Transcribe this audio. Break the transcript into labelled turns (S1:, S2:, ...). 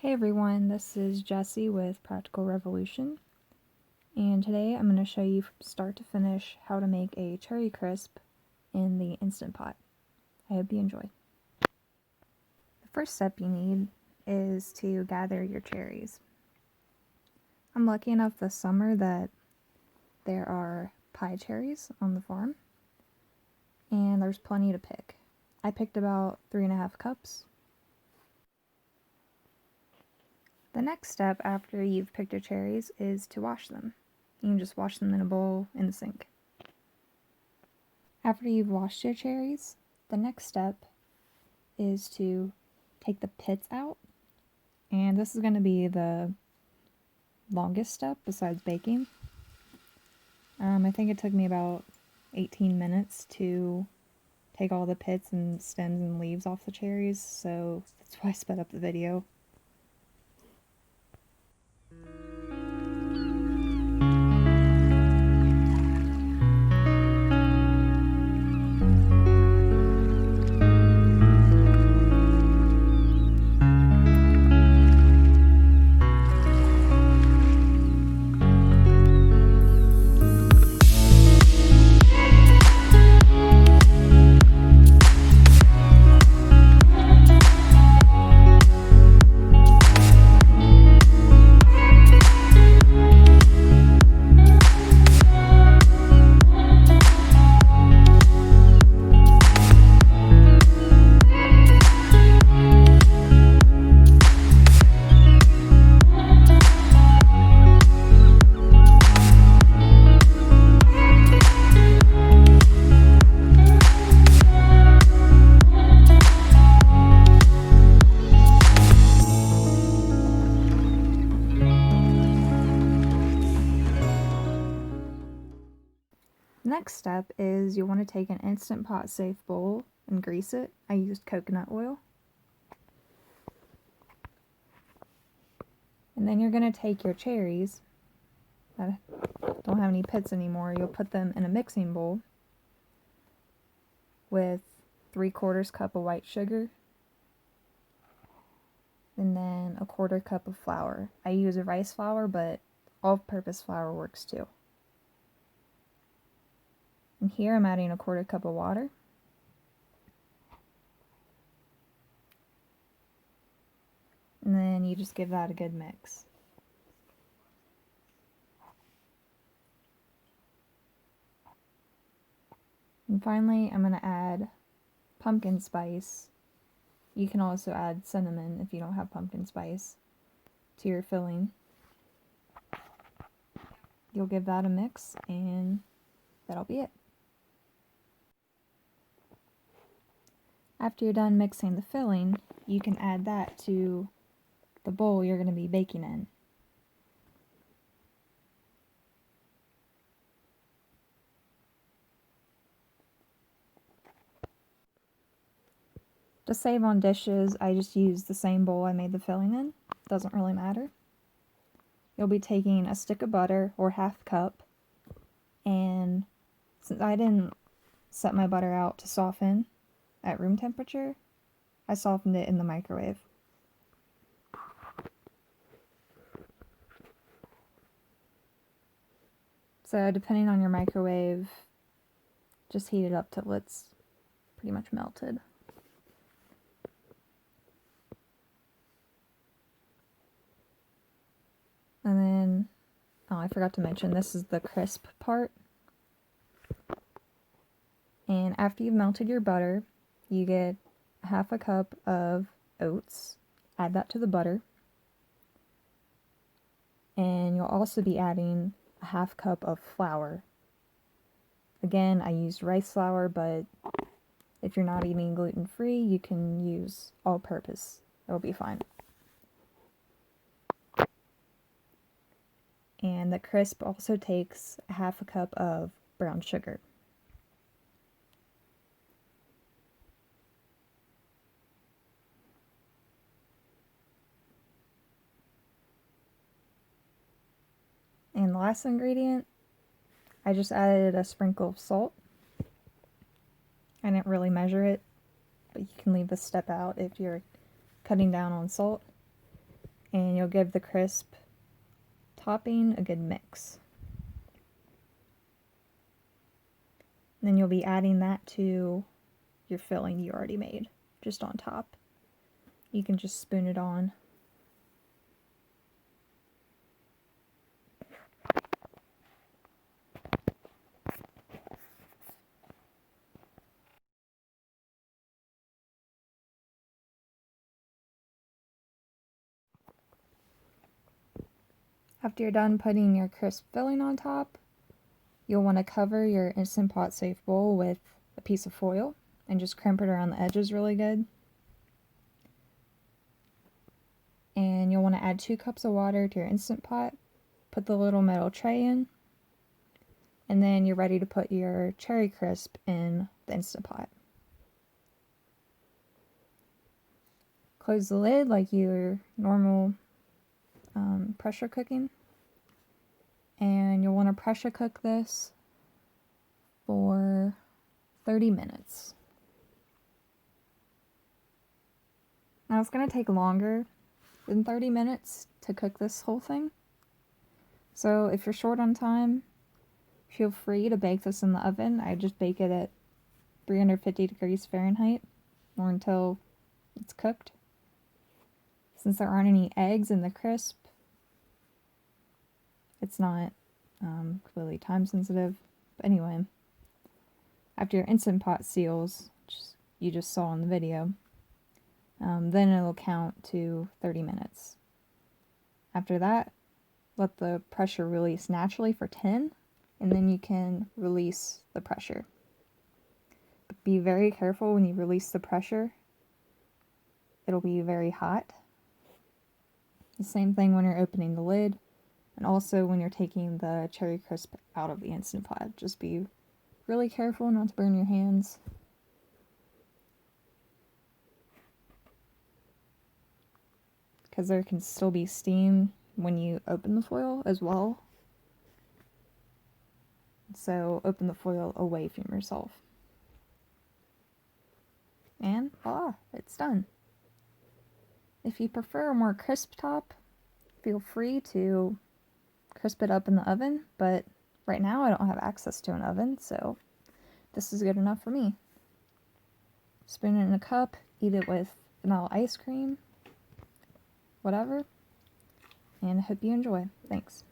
S1: Hey everyone, this is Jessie with Practical Revolution, and today I'm going to show you from start to finish how to make a cherry crisp in the Instant Pot. I hope you enjoy. The first step you need is to gather your cherries. I'm lucky enough this summer that there are pie cherries on the farm, and there's plenty to pick. I picked about 3.5 cups. The next step after you've picked your cherries is to wash them. You can just wash them in a bowl in the sink. After you've washed your cherries, the next step is to take the pits out. And this is going to be the longest step besides baking. I think it took me about 18 minutes to take all the pits and stems and leaves off the cherries, so that's why I sped up the video. Next step is you'll want to take an Instant Pot safe bowl and grease it. I used coconut oil. And then you're going to take your cherries that don't have any pits anymore. You'll put them in a mixing bowl with 3/4 cup of white sugar and then 1/4 cup of flour. I use a rice flour, but all-purpose flour works too. And here I'm adding 1/4 cup of water. And then you just give that a good mix. And finally, I'm going to add pumpkin spice. You can also add cinnamon if you don't have pumpkin spice to your filling. You'll give that a mix, and that'll be it. After you're done mixing the filling, you can add that to the bowl you're going to be baking in. To save on dishes, I just use the same bowl I made the filling in. Doesn't really matter. You'll be taking a stick of butter, or 1/2 cup, and since I didn't set my butter out to soften at room temperature, I softened it in the microwave. So depending on your microwave, just heat it up till it's pretty much melted. And then, oh, I forgot to mention, this is the crisp part. And after you've melted your butter, you get 1/2 cup of oats. Add that to the butter. And you'll also be adding 1/2 cup of flour. Again, I used rice flour, but if you're not eating gluten-free, you can use all-purpose. It'll be fine. And the crisp also takes 1/2 cup of brown sugar. And the last ingredient, I just added a sprinkle of salt. I didn't really measure it, but you can leave this step out if you're cutting down on salt. and you'll give the crisp topping a good mix. And then you'll be adding that to your filling you already made, just on top. You can just spoon it on. After you're done putting your crisp filling on top, you'll want to cover your Instant Pot Safe bowl with a piece of foil and just crimp it around the edges really good. And you'll want to add 2 cups of water to your Instant Pot, put the little metal tray in, and then you're ready to put your cherry crisp in the Instant Pot. Close the lid like your normal pressure cooking, and you'll want to pressure cook this for 30 minutes. Now it's going to take longer than 30 minutes to cook this whole thing, so if you're short on time, feel free to bake this in the oven. I just bake it at 350 degrees Fahrenheit or until it's cooked. Since there aren't any eggs in the crisp, it's not completely time sensitive. But anyway, after your Instant Pot seals, which you just saw in the video, then it'll count to 30 minutes. After that, let the pressure release naturally for 10, and then you can release the pressure. But be very careful when you release the pressure. It'll be very hot. The same thing when you're opening the lid, and also when you're taking the cherry crisp out of the Instant Pot. Just be really careful not to burn your hands. Because there can still be steam when you open the foil as well. So open the foil away from yourself. And voila, it's done. If you prefer a more crisp top, feel free to crisp it up in the oven, but right now I don't have access to an oven, so this is good enough for me. Spoon it in a cup, eat it with vanilla ice cream, whatever, and I hope you enjoy. Thanks.